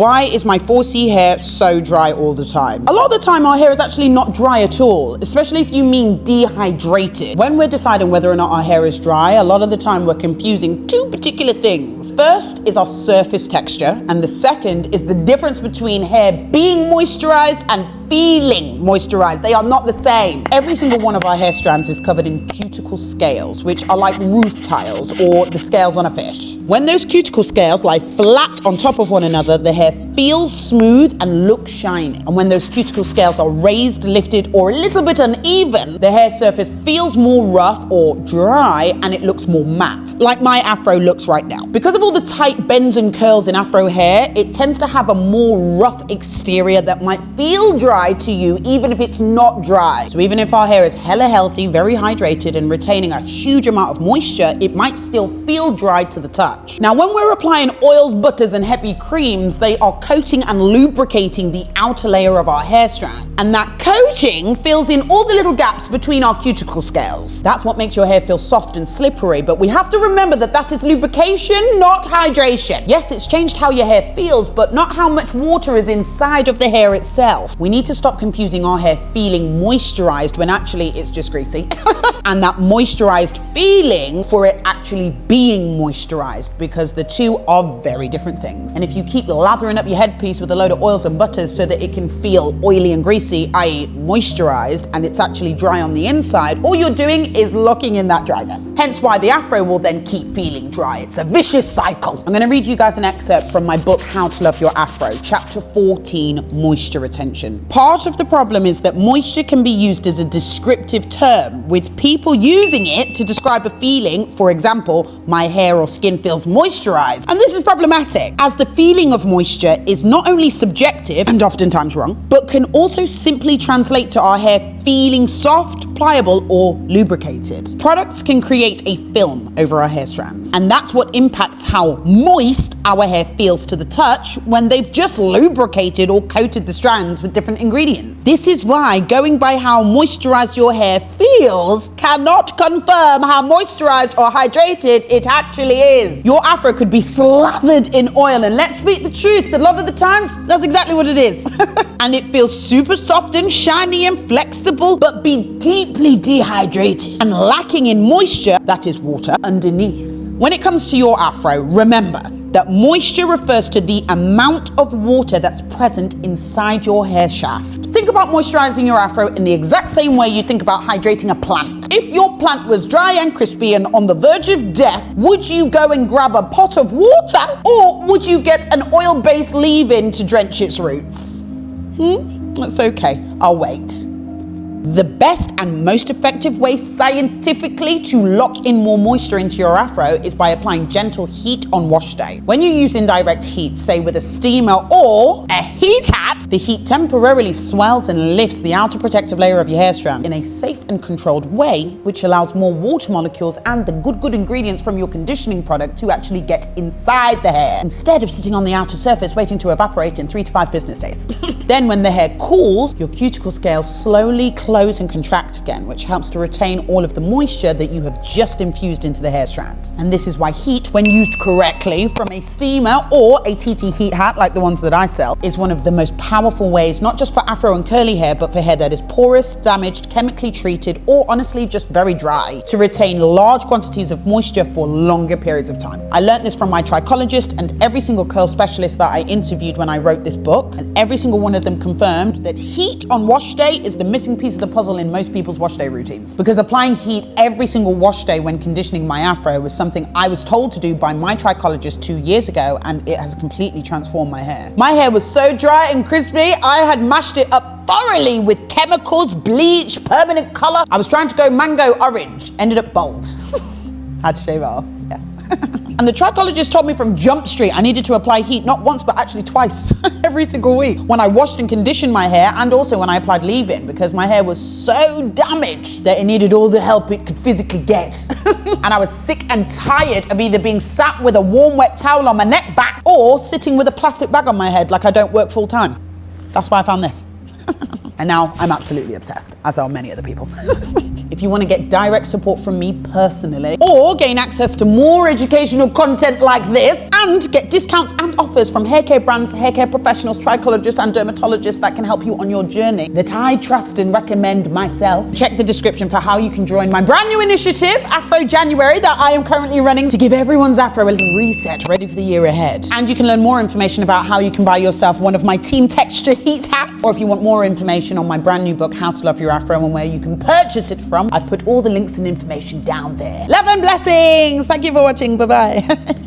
Why is my 4C hair so dry all the time? A lot of the time our hair is actually not dry at all, especially if you mean dehydrated. When we're deciding whether or not our hair is dry, a lot of the time we're confusing two particular things. First is our surface texture, and the second is the difference between hair being moisturized and feeling moisturized. They are not the same. Every single one of our hair strands is covered in cuticle scales, which are like roof tiles or the scales on a fish. When those cuticle scales lie flat on top of one another, the hair feels smooth and looks shiny. And when those cuticle scales are raised, lifted, or a little bit uneven, the hair surface feels more rough or dry and it looks more matte, like my afro looks right now. Because of all the tight bends and curls in afro hair, it tends to have a more rough exterior that might feel dry to you even if it's not dry. So even if our hair is hella healthy, very hydrated, and retaining a huge amount of moisture, it might still feel dry to the touch. Now, when we're applying oils, butters, and heavy creams, they are coating and lubricating the outer layer of our hair strand. And that coating fills in all the little gaps between our cuticle scales. That's what makes your hair feel soft and slippery, but we have to remember that that is lubrication, not hydration. Yes, it's changed how your hair feels, but not how much water is inside of the hair itself. We need to stop confusing our hair feeling moisturized when actually it's just greasy. And that moisturized feeling for it actually being moisturized, because the two are very different things. And if you keep lathering up your headpiece with a load of oils and butters so that it can feel oily and greasy, i.e. moisturized, and it's actually dry on the inside, all you're doing is locking in that dryness. Hence why the afro will then keep feeling dry. It's a vicious cycle. I'm going to read you guys an excerpt from my book, How to Love Your Afro, chapter 14, moisture retention. Part of the problem is that moisture can be used as a descriptive term, with people using it to describe a feeling. For example, my hair or skin feels moisturized. And this is problematic, as the feeling of moisture is not only subjective and oftentimes wrong, but can also simply translate to our hair feeling soft, pliable, or lubricated. Products can create a film over our hair strands, and that's what impacts how moist our hair feels to the touch when they've just lubricated or coated the strands with different ingredients. This is why going by how moisturized your hair feels cannot confirm how moisturized or hydrated it actually is. Your afro could be slathered in oil, and let's speak the truth, a lot of the times that's exactly what it is. And it feels super soft and shiny and flexible, but be deeply dehydrated and lacking in moisture, that is water, underneath. When it comes to your afro, remember that moisture refers to the amount of water that's present inside your hair shaft. Think about moisturizing your afro in the exact same way you think about hydrating a plant. If your plant was dry and crispy and on the verge of death, would you go and grab a pot of water, or would you get an oil-based leave-in to drench its roots? That's okay, I'll wait. The best and most effective way scientifically to lock in more moisture into your afro is by applying gentle heat on wash day. When you use indirect heat, say with a steamer or a heat hat, the heat temporarily swells and lifts the outer protective layer of your hair strand in a safe and controlled way, which allows more water molecules and the good ingredients from your conditioning product to actually get inside the hair, instead of sitting on the outer surface waiting to evaporate in 3 to 5 business days. Then when the hair cools, your cuticle scales slowly close and contract again, which helps to retain all of the moisture that you have just infused into the hair strand. And this is why heat, when used correctly from a steamer or a TT heat hat like the ones that I sell, is one of the most powerful ways, not just for afro and curly hair, but for hair that is porous, damaged, chemically treated, or honestly just very dry, to retain large quantities of moisture for longer periods of time. I learned this from my trichologist and every single curl specialist that I interviewed when I wrote this book, and every single one of them confirmed that heat on wash day is the missing piece of the puzzle in most people's wash day routines. Because applying heat every single wash day when conditioning my afro was something I was told to do by my trichologist 2 years ago, and it has completely transformed my hair. My hair was so dry and crispy, I had mashed it up thoroughly with chemicals, bleach, permanent color. I was trying to go mango orange, ended up bald. Had to shave it off, yes. And the trichologist told me from Jump Street I needed to apply heat not once but actually twice every single week, when I washed and conditioned my hair, and also when I applied leave-in, because my hair was so damaged that it needed all the help it could physically get. And I was sick and tired of either being sat with a warm wet towel on my neck back or sitting with a plastic bag on my head like I don't work full time. That's why I found this. And now I'm absolutely obsessed, as are many other people. If you want to get direct support from me personally, or gain access to more educational content like this, and get discounts and offers from hair care brands, hair care professionals, trichologists and dermatologists that can help you on your journey that I trust and recommend myself, check the description for how you can join my brand new initiative, Afro January, that I am currently running to give everyone's Afro a little reset, ready for the year ahead. And you can learn more information about how you can buy yourself one of my team texture heat hats, or if you want more information on my brand new book, How to Love Your Afro, and where you can purchase it from, I've put all the links and information down there. Love and blessings. Thank you for watching. Bye-bye.